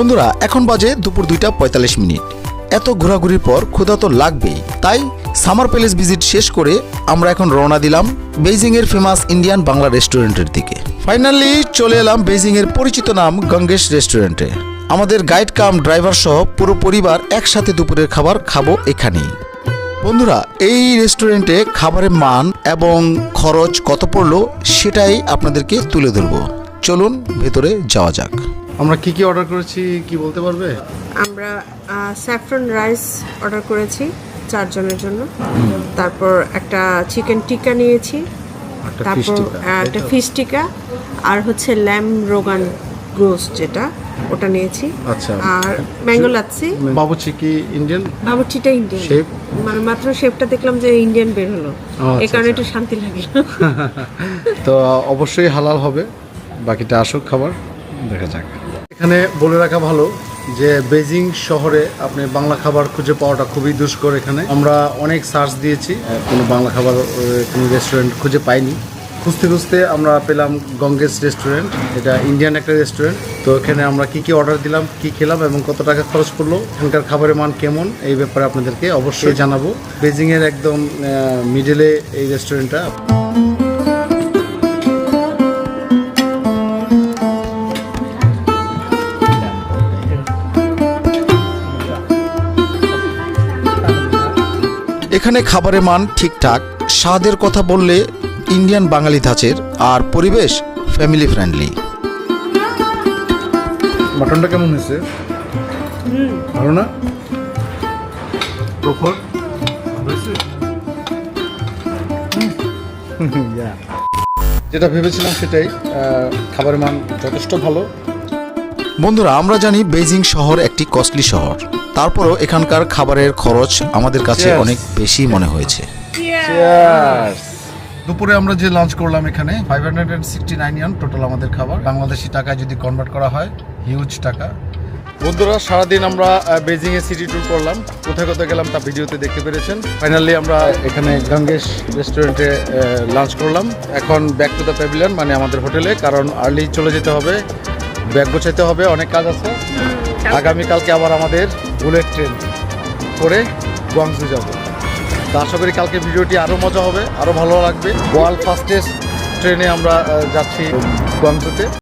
বন্ধুরা এখন বাজে দুপুর 2:45। এত ঘোরাঘুরির পর ক্ষুধা তো লাগবেই, তাই সামার প্যালেস ভিজিট শেষ করে আমরা এখন রওনা দিলাম বেইজিং এর ফেমাস ইন্ডিয়ান বাংলা রেস্টুরেন্টের দিকে। ফাইনালি চলে এলাম বেইজিং এর পরিচিত নাম গঙ্গেশ রেস্টুরেন্টে। আমাদের গাইড কাম ড্রাইভার সহ পুরো পরিবার একসাথে দুপুরের খাবার খাবো এখানেই। বন্ধুরা, এই রেস্টুরেন্টে খাবারের মান এবং খরচ কত পড়লো সেটাই আপনাদেরকে তুলে ধরবো। চলুন ভেতরে যাওয়া যাক। আমরা কি কি অর্ডার করেছি কি বলতে পারবে? আমরা স্যাফরন রাইস অর্ডার করেছি 4 জনের জন্য। তারপর একটা চিকেন টিক্কা নিয়েছি, তারপর একটা ফিশ টিক্কা, আর হচ্ছে ল্যাম রোগান রোস্ট যেটা ওটা নিয়েছি। আচ্ছা, আর ম্যাঙ্গো লাচ্ছি। বাবুচি কি ইন্ডিয়ান? বাবুচিটা ইন্ডিয়ান। শেফ মানে মাত্র শেফটা দেখলাম যে ইন্ডিয়ান বের হলো, এই কারণে একটু শান্তি লাগলো। তো অবশ্যই হালাল হবে, বাকিটা আসুক খাবার দেখা যাক। এখানে বলে রাখা ভালো যে বেইজিং শহরে আপনি বাংলা খাবার খুঁজে পাওয়াটা খুবই দুষ্কর। এখানে আমরা অনেক সার্চ দিয়েছি, কোনো বাংলা খাবার কোনো রেস্টুরেন্ট খুঁজে পাইনি। খুঁজতে খুঁজতে আমরা পেলাম গঙ্গেশ রেস্টুরেন্ট। এটা ইন্ডিয়ান একটা রেস্টুরেন্ট। তো এখানে আমরা কি কি অর্ডার দিলাম, কি খেলাম এবং কত টাকা খরচ করলো, এখানকার খাবারের মান কেমন, এই ব্যাপারে আপনাদেরকে অবশ্যই জানাবো। বেইজিংয়ের একদম মিডলে এই রেস্টুরেন্টটা। এখানে খাবারের মান ঠিকঠাক, স্বাদের কথা বললে ইন্ডিয়ান বাঙালি ধাঁচের, আর পরিবেশ ফ্যামিলি ফ্রেন্ডলি। মাটনটা কেমন হয়েছে? ভালো না? প্রখর হয়েছে? যেটা ভেবেছিলাম সেটাই, খাবারের মান যথেষ্ট ভালো। বন্ধুরা, আমরা জানি বেইজিং শহর একটি কস্টলি শহর, তারপরও এখানকার খাবারের খরচ আমাদের কাছে Cheers. অনেক বেশি মনে হয়েছে। দুপুরে আমরা যে লাঞ্চ করলাম এখানে 569 ইয়ান টোটাল আমাদের খাবার। বাংলাদেশি টাকায় যদি কনভার্ট করা হয় হিউজ টাকা। বন্ধুরা, সারাদিন আমরা বেইজিং এ সিটি ট্যুর করলাম, কোথায় কোথায় গেলাম তা ভিডিওতে দেখতে পেরেছেন। ফাইনালি আমরা এখানে গঙ্গেশ রেস্টুরেন্টে লাঞ্চ করলাম। এখন ব্যাক টু দ্য প্যাভিলিয়ন, মানে আমাদের হোটেলে, কারণ আর্লি চলে যেতে হবে, ব্যাগ গোছাতে হবে, অনেক কাজ আছে। আগামীকালকে আবার আমাদের বুলেট ট্রেন করে গুয়াংজু যাব। তো আশা করি কালকে ভিডিওটি আরও মজা হবে, আরও ভালো লাগবে। ওয়ার্ল্ড ফাস্টেস্ট ট্রেনে আমরা যাচ্ছি গুয়াংজুতে।